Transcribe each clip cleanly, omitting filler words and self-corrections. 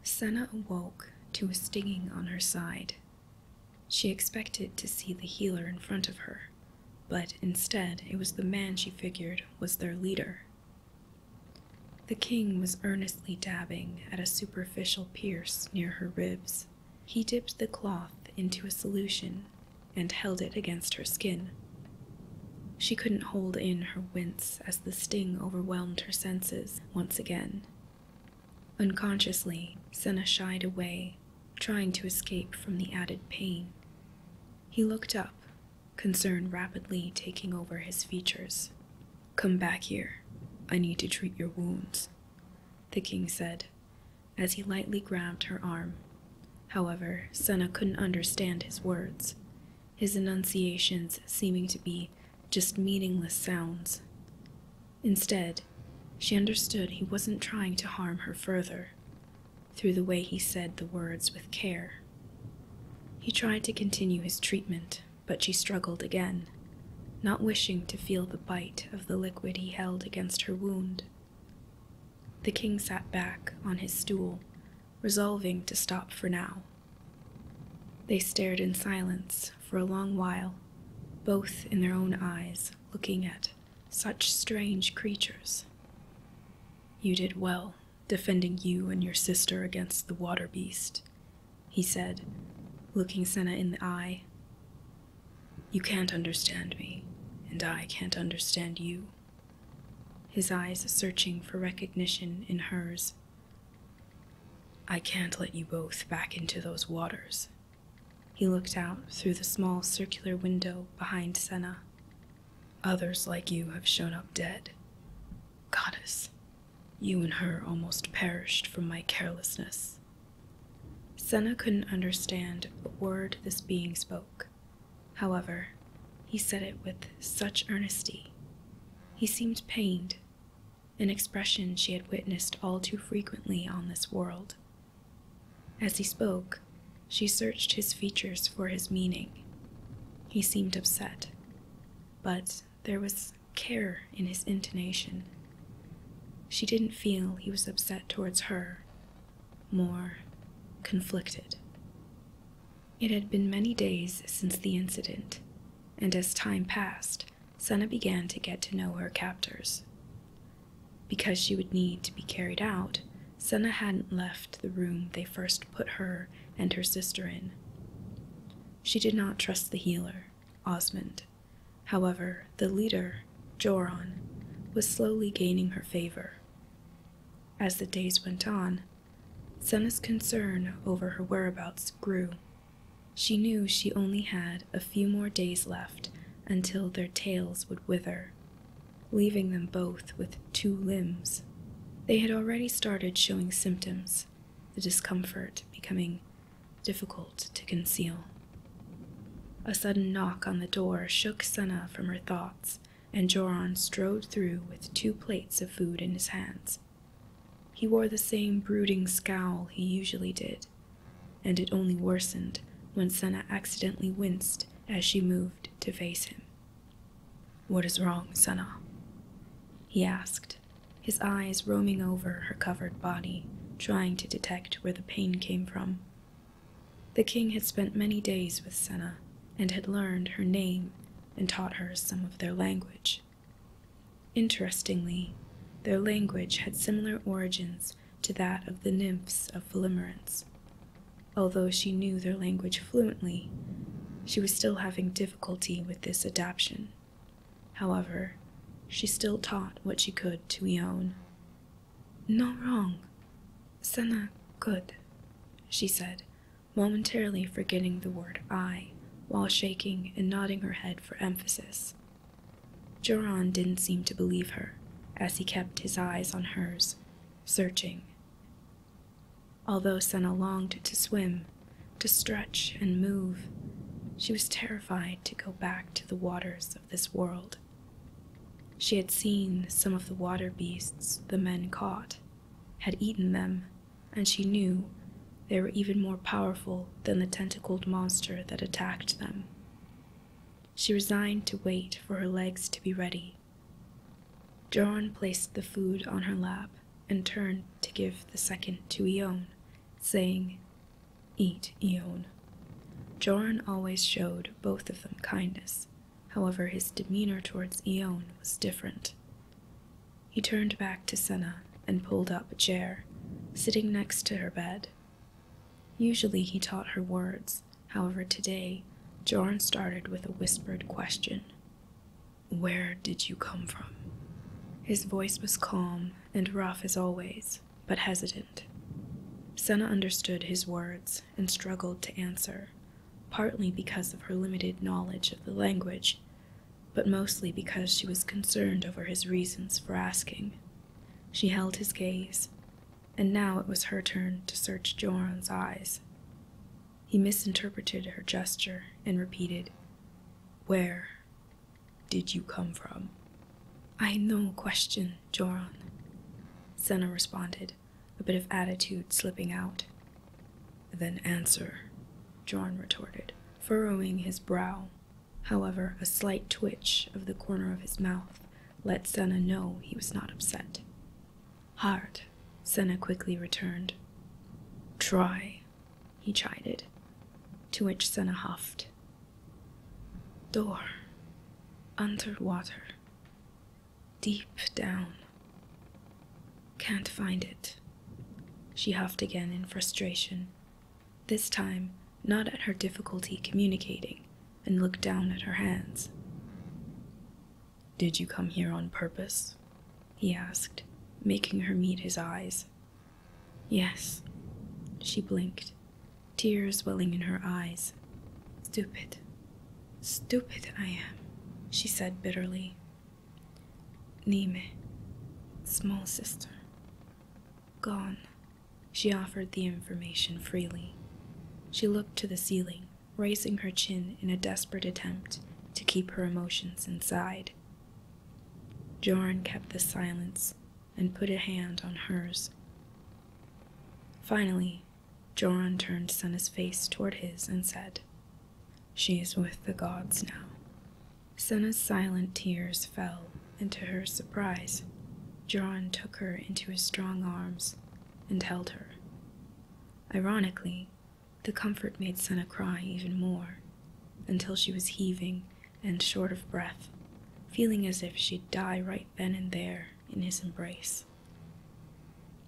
Sena awoke to a stinging on her side. She expected to see the healer in front of her, but instead it was the man she figured was their leader. The king was earnestly dabbing at a superficial pierce near her ribs. He dipped the cloth into a solution and held it against her skin. She couldn't hold in her wince as the sting overwhelmed her senses once again. Unconsciously, Sena shied away, trying to escape from the added pain. He looked up, concern rapidly taking over his features. "Come back here. I need to treat your wounds," the king said, as he lightly grabbed her arm. However, Sena couldn't understand his words, his enunciations seeming to be just meaningless sounds. Instead, she understood he wasn't trying to harm her further, through the way he said the words with care. He tried to continue his treatment, but she struggled again, not wishing to feel the bite of the liquid he held against her wound. The king sat back on his stool, resolving to stop for now. They stared in silence for a long while, both in their own eyes, looking at such strange creatures. "You did well, defending you and your sister against the waterbeast," he said, looking Sena in the eye. "You can't understand me, and I can't understand you," his eyes searching for recognition in hers. "I can't let you both back into those waters." He looked out through the small circular window behind Sena. "Others like you have shown up dead. Goddess, you and her almost perished from my carelessness." Sena couldn't understand a word this being spoke. However, he said it with such earnesty. He seemed pained, an expression she had witnessed all too frequently on this world. As he spoke, she searched his features for his meaning. He seemed upset, but there was care in his intonation. She didn't feel he was upset towards her, more conflicted. It had been many days since the incident, and as time passed, Sena began to get to know her captors. Because she would need to be carried out, Sena hadn't left the room they first put her and her sister in. She did not trust the healer, Osmund. However, the leader, Joran, was slowly gaining her favor. As the days went on, Sena's concern over her whereabouts grew. She knew she only had a few more days left until their tails would wither, leaving them both with 2 limbs. They had already started showing symptoms, the discomfort becoming difficult to conceal. A sudden knock on the door shook Sena from her thoughts, and Joran strode through with 2 plates of food in his hands. He wore the same brooding scowl he usually did, and it only worsened when Sena accidentally winced as she moved to face him. "What is wrong, Sena?" he asked, his eyes roaming over her covered body, trying to detect where the pain came from. The king had spent many days with Sena, and had learned her name and taught her some of their language. Interestingly, their language had similar origins to that of the nymphs of Valimerence. Although she knew their language fluently, she was still having difficulty with this adaptation. However, she still taught what she could to Eione. "No wrong. Sena good," she said, momentarily forgetting the word "I," while shaking and nodding her head for emphasis. Joran didn't seem to believe her, as he kept his eyes on hers, searching. Although Sena longed to swim, to stretch and move, she was terrified to go back to the waters of this world. She had seen some of the water beasts the men caught, had eaten them, and she knew they were even more powerful than the tentacled monster that attacked them. She resigned to wait for her legs to be ready. Joran placed the food on her lap and turned to give the second to Eione, saying, "Eat, Eione." Joran always showed both of them kindness, however his demeanor towards Eione was different. He turned back to Sena and pulled up a chair, sitting next to her bed. Usually he taught her words, however today Joran started with a whispered question. "Where did you come from?" His voice was calm and rough as always, but hesitant. Sena understood his words and struggled to answer, partly because of her limited knowledge of the language, but mostly because she was concerned over his reasons for asking. She held his gaze, and now it was her turn to search Joran's eyes. He misinterpreted her gesture and repeated, "Where did you come from?" "I no question, Joran," Sena responded, a bit of attitude slipping out. "Then answer," Joran retorted, furrowing his brow. However, a slight twitch of the corner of his mouth let Sena know he was not upset. "Hard," Sena quickly returned. "Try," he chided, to which Sena huffed. "Door. Underwater. Deep down. Can't find it." She huffed again in frustration, this time not at her difficulty communicating, and looked down at her hands. "Did you come here on purpose?" he asked, making her meet his eyes. "Yes." She blinked, tears welling in her eyes. "Stupid. Stupid I am," she said bitterly. "Nime, small sister, gone." She offered the information freely. She looked to the ceiling, raising her chin in a desperate attempt to keep her emotions inside. Joran kept the silence and put a hand on hers. Finally, Joran turned Sena's face toward his and said, "She is with the gods now." Sena's silent tears fell, and to her surprise, Joran took her into his strong arms and held her. Ironically, the comfort made Sena cry even more, until she was heaving and short of breath, feeling as if she'd die right then and there in his embrace.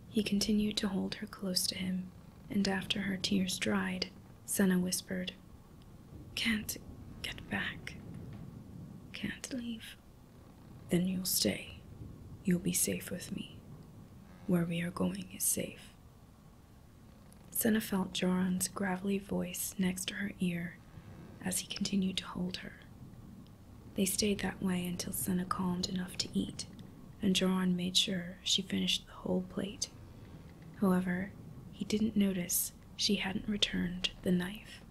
He continued to hold her close to him, and after her tears dried, Sena whispered, "Can't get back. Can't leave." "Then you'll stay. You'll be safe with me. Where we are going is safe." Sena felt Joran's gravelly voice next to her ear as he continued to hold her. They stayed that way until Sena calmed enough to eat, and Joran made sure she finished the whole plate. However, he didn't notice she hadn't returned the knife.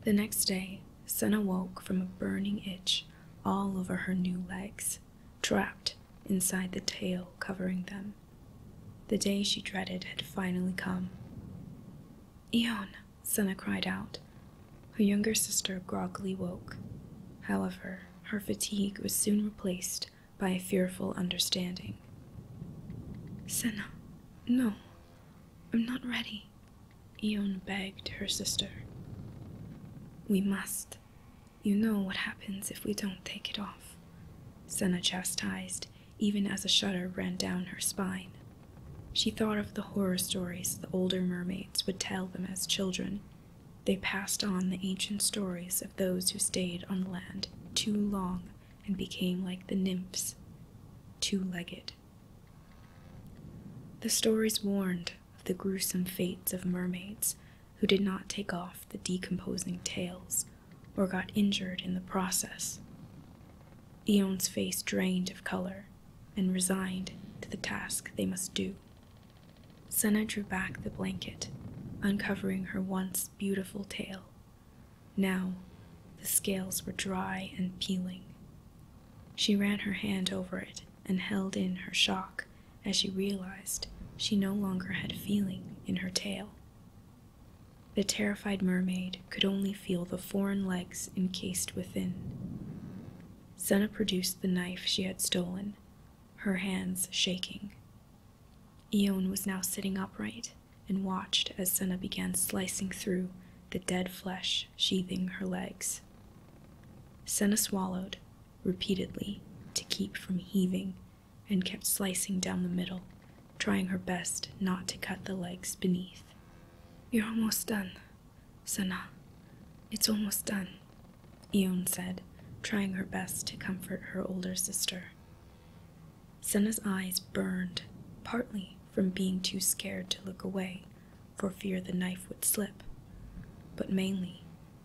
The next day, Sena woke from a burning itch all over her new legs, trapped inside the tail covering them. The day she dreaded had finally come. "Eione!" Sena cried out. Her younger sister groggily woke. However, her fatigue was soon replaced by a fearful understanding. "Sena, no, I'm not ready," Eione begged her sister. "We must. You know what happens if we don't take it off," Sena chastised, even as a shudder ran down her spine. She thought of the horror stories the older mermaids would tell them as children. They passed on the ancient stories of those who stayed on land too long and became like the nymphs, two-legged. The stories warned of the gruesome fates of mermaids who did not take off the decomposing tails or got injured in the process. Eione's face drained of color and resigned to the task they must do. Sena drew back the blanket, uncovering her once beautiful tail. Now, the scales were dry and peeling. She ran her hand over it and held in her shock as she realized she no longer had feeling in her tail. The terrified mermaid could only feel the foreign legs encased within. Sena produced the knife she had stolen, her hands shaking. Eione was now sitting upright and watched as Sena began slicing through the dead flesh sheathing her legs. Sena swallowed, repeatedly, to keep from heaving, and kept slicing down the middle, trying her best not to cut the legs beneath. "You're almost done, Sena. It's almost done," Eione said, trying her best to comfort her older sister. Sena's eyes burned, partly from being too scared to look away for fear the knife would slip, but mainly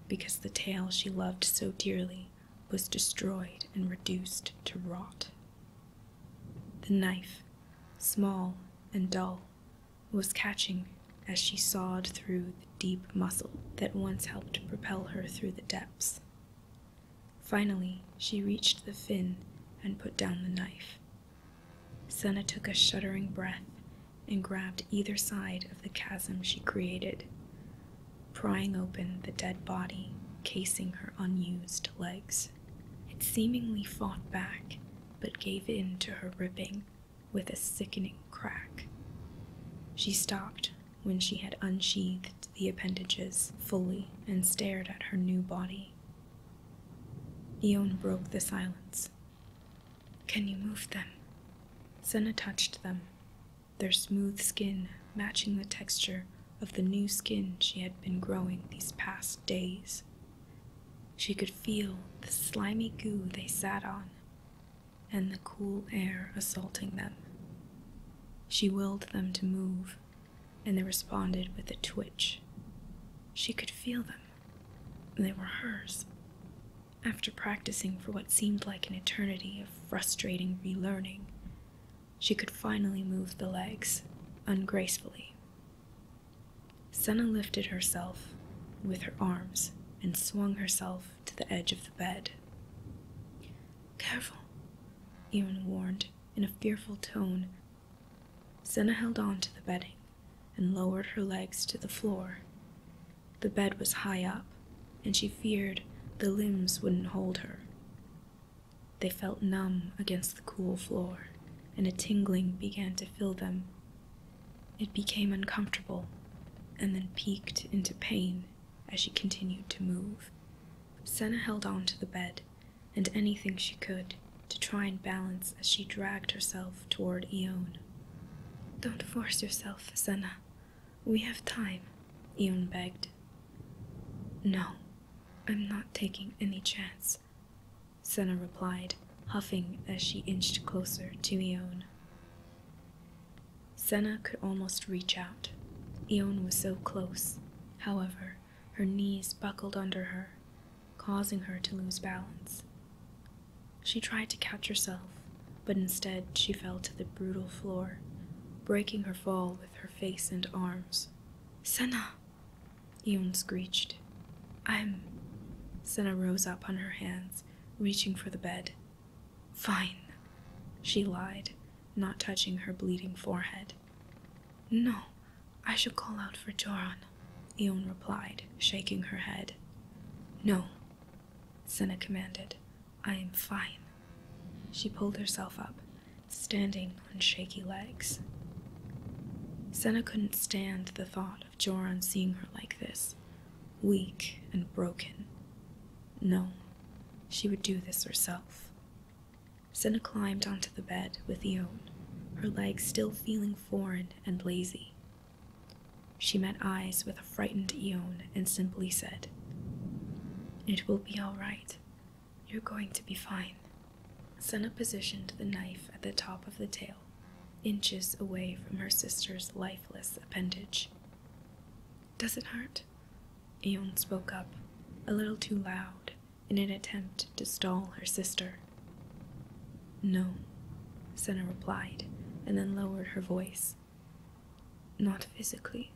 because the tale she loved so dearly was destroyed and reduced to rot. The knife, small and dull, was catching as she sawed through the deep muscle that once helped propel her through the depths. Finally, she reached the fin and put down the knife. Sena took a shuddering breath and grabbed either side of the chasm she created, prying open the dead body casing her unused legs. It seemingly fought back, but gave in to her ripping with a sickening crack. She stopped when she had unsheathed the appendages fully and stared at her new body. Eione broke the silence. "Can you move them?" Sena touched them, their smooth skin matching the texture of the new skin she had been growing these past days. She could feel the slimy goo they sat on, and the cool air assaulting them. She willed them to move, and they responded with a twitch. She could feel them. They were hers. After practicing for what seemed like an eternity of frustrating relearning, she could finally move the legs, ungracefully. Sena lifted herself with her arms and swung herself to the edge of the bed. "Careful," Eione warned in a fearful tone. Sena held on to the bedding and lowered her legs to the floor. The bed was high up, and she feared the limbs wouldn't hold her. They felt numb against the cool floor, and a tingling began to fill them. It became uncomfortable, and then peaked into pain as she continued to move. Sena held on to the bed, and anything she could, to try and balance as she dragged herself toward Eione. "Don't force yourself, Sena. We have time," Eione begged. "No, I'm not taking any chance," Sena replied, huffing as she inched closer to Eione. Sena could almost reach out. Eione was so close. However, her knees buckled under her, causing her to lose balance. She tried to catch herself, but instead she fell to the brutal floor, breaking her fall with her face and arms. "Sena!" Eione screeched. Sena rose up on her hands, reaching for the bed. "Fine," she lied, not touching her bleeding forehead. "No, I should call out for Joran," Eione replied, shaking her head. "No," Sena commanded. "I am fine." She pulled herself up, standing on shaky legs. Sena couldn't stand the thought of Joran seeing her like this, weak and broken. No, she would do this herself. Sena climbed onto the bed with Eione, her legs still feeling foreign and lazy. She met eyes with a frightened Eione and simply said, "It will be all right. You're going to be fine." Sena positioned the knife at the top of the tail, inches away from her sister's lifeless appendage. "Does it hurt?" Eione spoke up, a little too loud, in an attempt to stall her sister. "No," Sena replied, and then lowered her voice. "Not physically."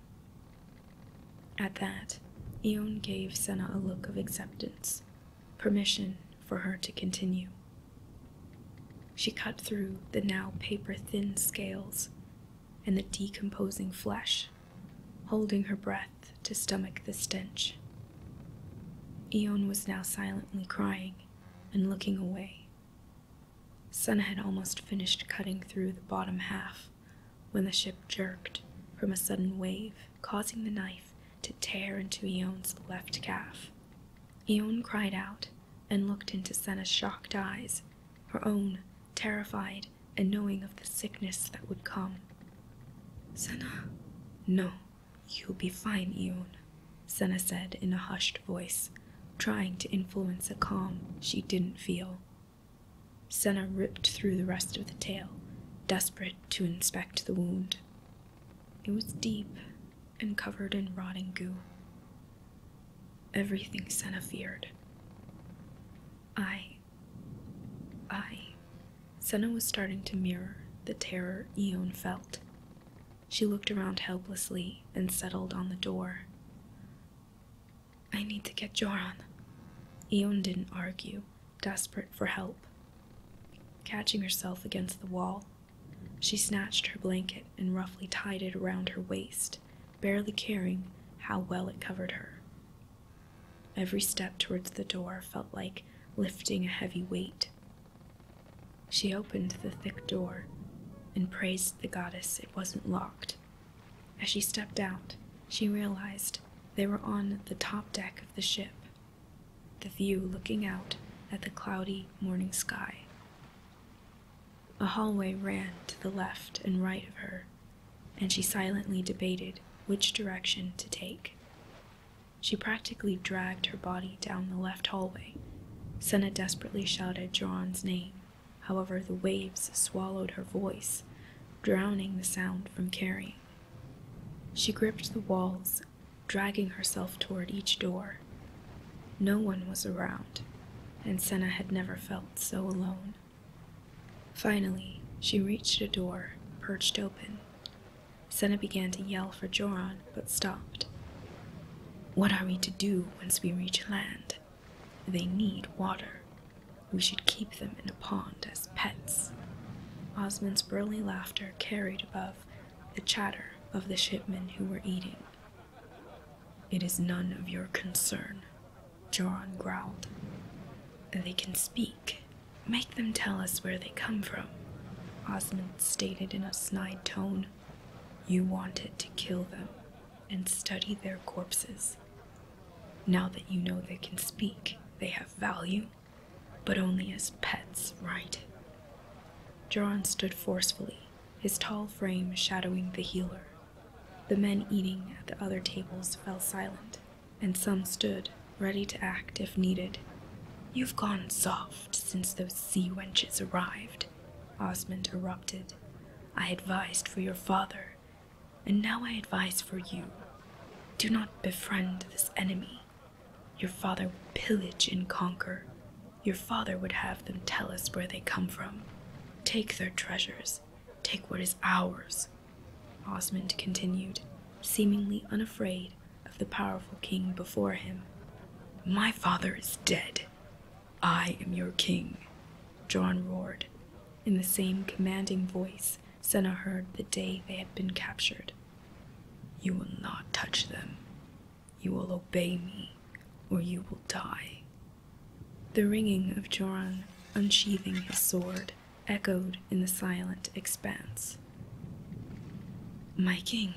At that, Eione gave Sena a look of acceptance, permission for her to continue. She cut through the now paper-thin scales and the decomposing flesh, holding her breath to stomach the stench. Eione was now silently crying and looking away. Sena had almost finished cutting through the bottom half when the ship jerked, from a sudden wave, causing the knife to tear into Eone's left calf. Eione cried out and looked into Sena's shocked eyes, her own terrified and knowing of the sickness that would come. "Sena." "No, you'll be fine, Eione," Sena said in a hushed voice, trying to influence a calm she didn't feel. Sena ripped through the rest of the tale, desperate to inspect the wound. It was deep and covered in rotting goo. Everything Sena feared. Sena was starting to mirror the terror Eione felt. She looked around helplessly and settled on the door. "I need to get Joran." Eione didn't argue, desperate for help. Catching herself against the wall, she snatched her blanket and roughly tied it around her waist, barely caring how well it covered her. Every step towards the door felt like lifting a heavy weight. She opened the thick door and praised the goddess it wasn't locked. As she stepped out, she realized they were on the top deck of the ship, the view looking out at the cloudy morning sky. A hallway ran to the left and right of her, and she silently debated which direction to take. She practically dragged her body down the left hallway. Sena desperately shouted Joran's name. However, the waves swallowed her voice, drowning the sound from carrying. She gripped the walls, dragging herself toward each door. No one was around, and Sena had never felt so alone. Finally, she reached a door, perched open. Sena began to yell for Joran, but stopped. "What are we to do once we reach land? They need water. We should keep them in a pond as pets." Osmund's burly laughter carried above the chatter of the shipmen who were eating. "It is none of your concern," Joran growled. "They can speak. Make them tell us where they come from," Osmund stated in a snide tone. "You wanted to kill them and study their corpses. Now that you know they can speak, they have value, but only as pets, right?" Joran stood forcefully, his tall frame shadowing the healer. The men eating at the other tables fell silent, and some stood, ready to act if needed. "You've gone soft since those sea wenches arrived," Osmund erupted. "I advised for your father, and now I advise for you. Do not befriend this enemy. Your father would pillage and conquer. Your father would have them tell us where they come from. Take their treasures. Take what is ours," Osmund continued, seemingly unafraid of the powerful king before him. "My father is dead. I am your king," Joran roared, in the same commanding voice Sena heard the day they had been captured. "You will not touch them. You will obey me, or you will die." The ringing of Joran unsheathing his sword echoed in the silent expanse. "My king."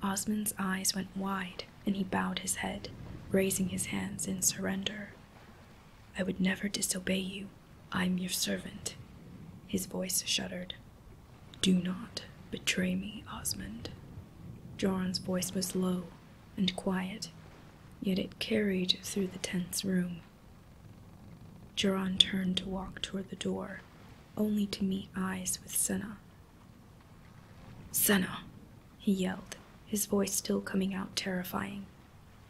Osmund's eyes went wide, and he bowed his head, raising his hands in surrender. "I would never disobey you. I'm your servant." His voice shuddered. "Do not betray me, Osmund." Joran's voice was low and quiet, yet it carried through the tense room. Joran turned to walk toward the door, only to meet eyes with Sena. "Sena!" he yelled, his voice still coming out terrifying.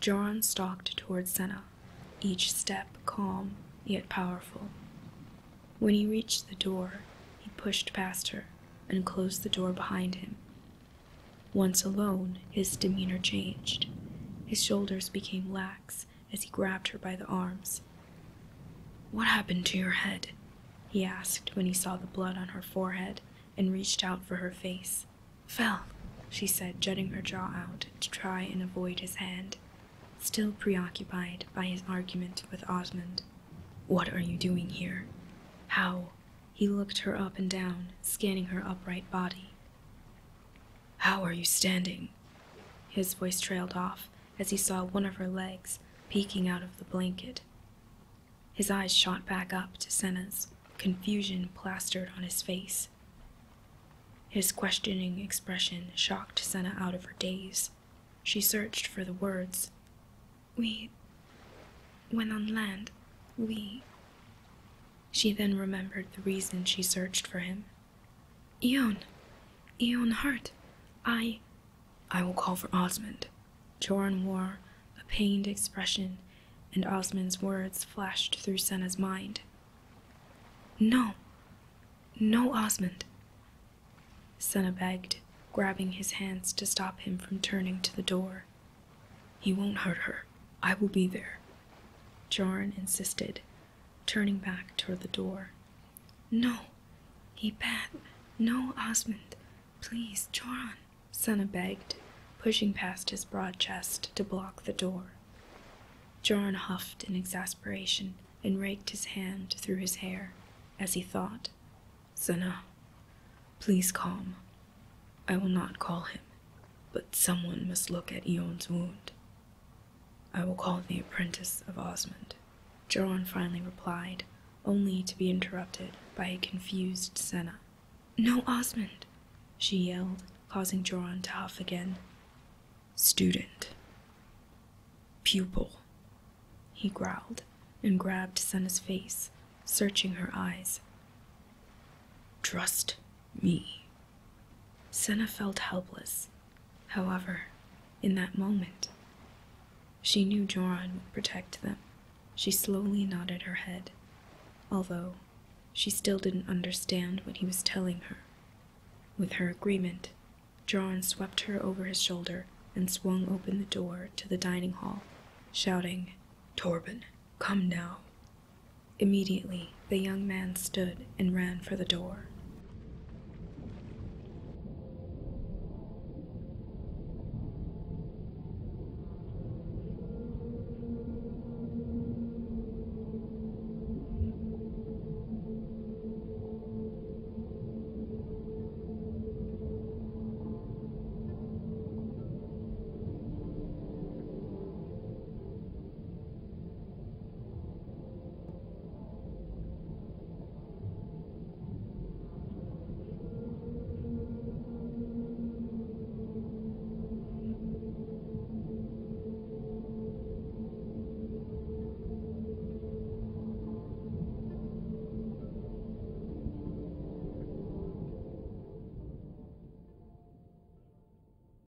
Joran stalked toward Sena, each step calm yet powerful. When he reached the door, he pushed past her and closed the door behind him. Once alone, his demeanor changed. His shoulders became lax as he grabbed her by the arms. "What happened to your head?" he asked when he saw the blood on her forehead and reached out for her face. "Fell," she said, jutting her jaw out to try and avoid his hand, still preoccupied by his argument with Osmund. "What are you doing here? How?" He looked her up and down, scanning her upright body. How are you standing? His voice trailed off as he saw one of her legs peeking out of the blanket. His eyes shot back up to Sena's, confusion plastered on his face. His questioning expression shocked Sena out of her daze. She searched for the words. When on land, She then remembered the reason she searched for him. Eione hurt. I will call for Osmund. Joran wore a pained expression, and Osmund's words flashed through Sena's mind. No, Osmund. Sena begged, grabbing his hands to stop him from turning to the door. He won't hurt her. I will be there, Joran insisted, turning back toward the door. No, he bad. No, Osmund. Please, Joran, Sena begged, pushing past his broad chest to block the door. Joran huffed in exasperation and raked his hand through his hair as he thought, Sena, please calm. I will not call him, but someone must look at Eone's wound. I will call the apprentice of Osmund, Joran finally replied, only to be interrupted by a confused Sena. No, Osmund, she yelled, causing Joran to huff again. Student. Pupil, he growled and grabbed Sena's face, searching her eyes. Trust me. Sena felt helpless. However, in that moment, she knew Joran would protect them. She slowly nodded her head, although she still didn't understand what he was telling her. With her agreement, Joran swept her over his shoulder and swung open the door to the dining hall, shouting, Torben, come now. Immediately, the young man stood and ran for the door.